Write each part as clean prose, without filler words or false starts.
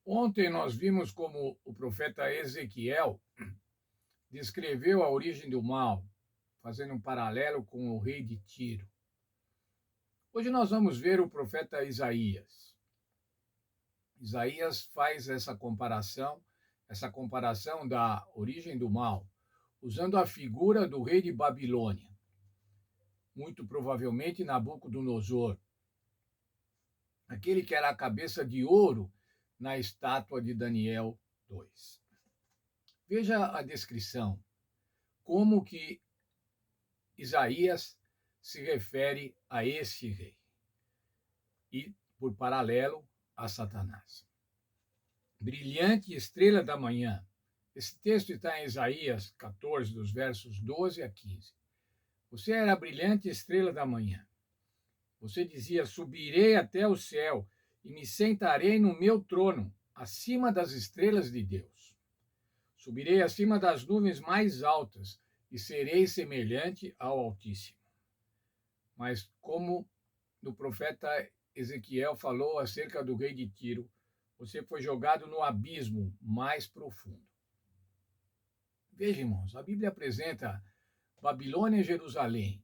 Ontem nós vimos como o profeta Ezequiel descreveu a origem do mal, fazendo um paralelo com o rei de Tiro. Hoje nós vamos ver o profeta Isaías. Isaías faz essa comparação da origem do mal, usando a figura do rei de Babilônia, muito provavelmente Nabucodonosor, aquele que era a cabeça de ouro na estátua de Daniel 2. Veja a descrição, como que Isaías se refere a esse rei e, por paralelo, a Satanás. Brilhante estrela da manhã. Esse texto está em Isaías 14, dos versos 12 a 15. Você era a brilhante estrela da manhã. Você dizia: subirei até o céu e me sentarei no meu trono, acima das estrelas de Deus. Subirei acima das nuvens mais altas e serei semelhante ao Altíssimo. Mas como o profeta Ezequiel falou acerca do rei de Tiro, você foi jogado no abismo mais profundo. Veja, irmãos, a Bíblia apresenta Babilônia e Jerusalém,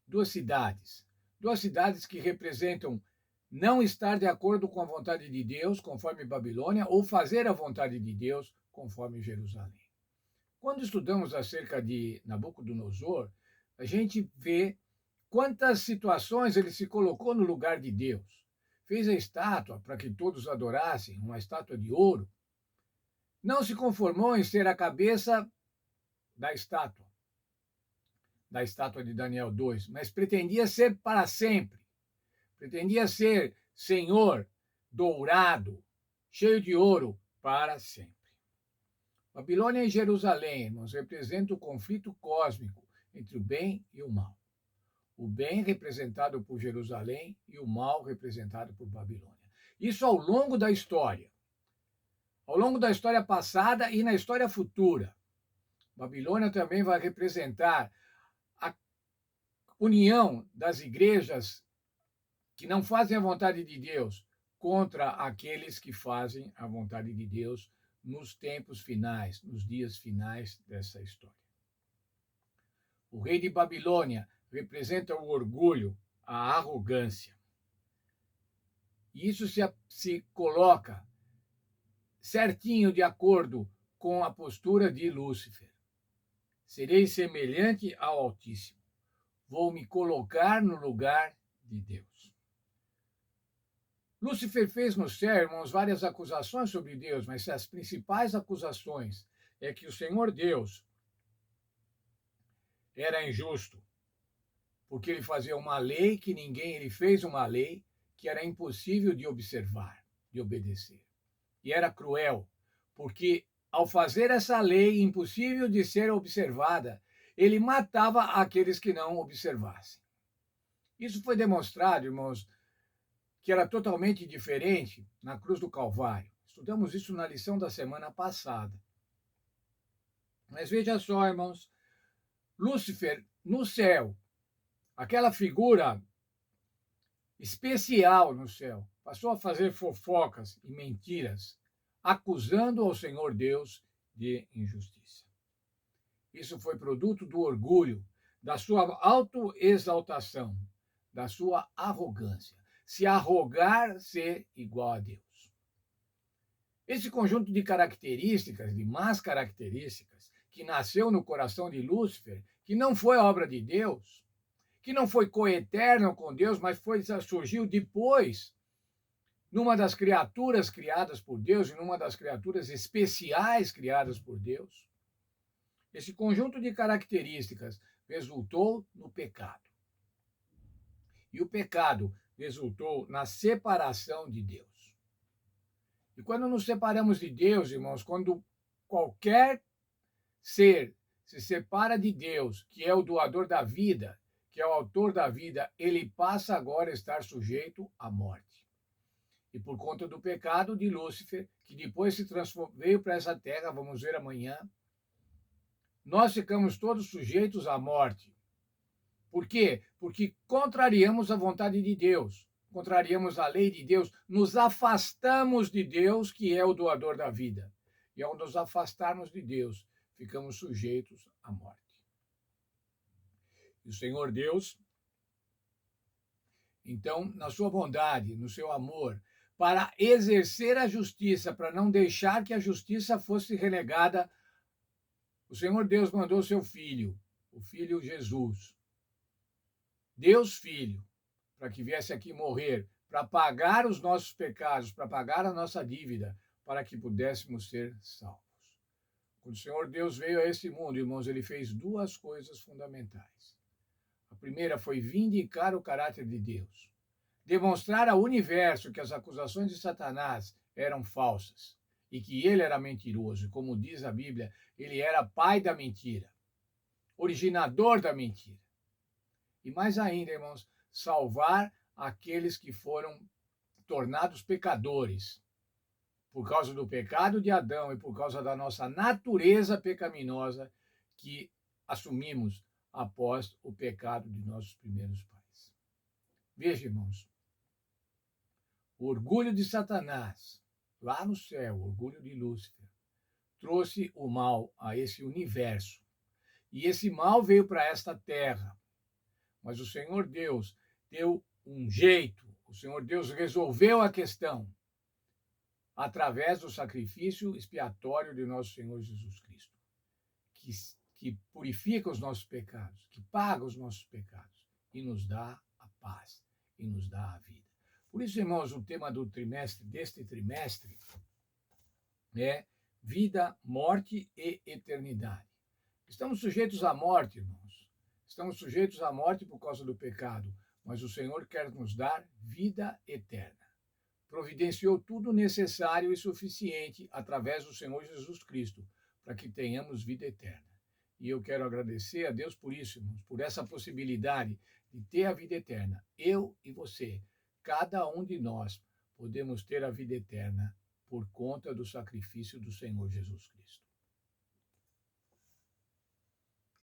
duas cidades que representam não estar de acordo com a vontade de Deus, conforme Babilônia, ou fazer a vontade de Deus, conforme Jerusalém. Quando estudamos acerca de Nabucodonosor, a gente vê quantas situações ele se colocou no lugar de Deus. Fez a estátua para que todos adorassem, uma estátua de ouro. Não se conformou em ser a cabeça da estátua de Daniel 2, mas pretendia ser para sempre. Pretendia ser Senhor dourado, cheio de ouro para sempre. Babilônia e Jerusalém, irmãos, representam o conflito cósmico entre o bem e o mal. O bem representado por Jerusalém e o mal representado por Babilônia. Isso ao longo da história. Ao longo da história passada e na história futura. Babilônia também vai representar a união das igrejas que não fazem a vontade de Deus contra aqueles que fazem a vontade de Deus nos tempos finais, nos dias finais dessa história. O rei de Babilônia representa o orgulho, a arrogância. E isso se coloca certinho de acordo com a postura de Lúcifer. Serei semelhante ao Altíssimo. Vou me colocar no lugar de Deus. Lúcifer fez no céu, irmãos, várias acusações sobre Deus, mas as principais acusações é que o Senhor Deus era injusto, porque ele fazia uma lei que ele fez uma lei que era impossível de observar, de obedecer. E era cruel, porque ao fazer essa lei impossível de ser observada, ele matava aqueles que não observassem. Isso foi demonstrado, irmãos, que era totalmente diferente na cruz do Calvário. Estudamos isso na lição da semana passada. Mas veja só, irmãos, Lúcifer no céu, aquela figura especial no céu, passou a fazer fofocas e mentiras, acusando ao Senhor Deus de injustiça. Isso foi produto do orgulho, da sua autoexaltação, da sua arrogância. Se arrogar ser igual a Deus. Esse conjunto de características, de más características, que nasceu no coração de Lúcifer, que não foi obra de Deus, que não foi coeterno com Deus, mas surgiu depois, numa das criaturas criadas por Deus, e numa das criaturas especiais criadas por Deus. Esse conjunto de características resultou no pecado. E o pecado resultou na separação de Deus. E quando nos separamos de Deus, irmãos, quando qualquer ser se separa de Deus, que é o doador da vida, que é o autor da vida, ele passa agora a estar sujeito à morte. E por conta do pecado de Lúcifer, que depois veio para essa terra, vamos ver amanhã, nós ficamos todos sujeitos à morte. Por quê? Porque contrariamos a vontade de Deus. contrariamos a lei de Deus, nos afastamos de Deus, que é o doador da vida. E ao nos afastarmos de Deus, ficamos sujeitos à morte. E o Senhor Deus, então, na sua bondade, no seu amor, para exercer a justiça, para não deixar que a justiça fosse relegada, o Senhor Deus mandou seu Filho, o Filho Jesus, Deus Filho, para que viesse aqui morrer, para pagar os nossos pecados, para pagar a nossa dívida, para que pudéssemos ser salvos. Quando o Senhor Deus veio a este mundo, irmãos, ele fez duas coisas fundamentais. A primeira foi vindicar o caráter de Deus, demonstrar ao universo que as acusações de Satanás eram falsas e que ele era mentiroso. Como diz a Bíblia, ele era pai da mentira, originador da mentira. E mais ainda, irmãos, salvar aqueles que foram tornados pecadores por causa do pecado de Adão e por causa da nossa natureza pecaminosa que assumimos após o pecado de nossos primeiros pais. Veja, irmãos, o orgulho de Satanás, lá no céu, o orgulho de Lúcifer, trouxe o mal a esse universo. E esse mal veio para esta terra. Mas o Senhor Deus deu um jeito, o Senhor Deus resolveu a questão através do sacrifício expiatório de nosso Senhor Jesus Cristo, que purifica os nossos pecados, que paga os nossos pecados e nos dá a paz e nos dá a vida. Por isso, irmãos, o tema deste trimestre é vida, morte e eternidade. Estamos sujeitos à morte, irmãos. Estamos sujeitos à morte por causa do pecado, mas o Senhor quer nos dar vida eterna. Providenciou tudo necessário e suficiente através do Senhor Jesus Cristo para que tenhamos vida eterna. E eu quero agradecer a Deus por isso, irmãos, por essa possibilidade de ter a vida eterna. Eu e você, cada um de nós, podemos ter a vida eterna por conta do sacrifício do Senhor Jesus Cristo.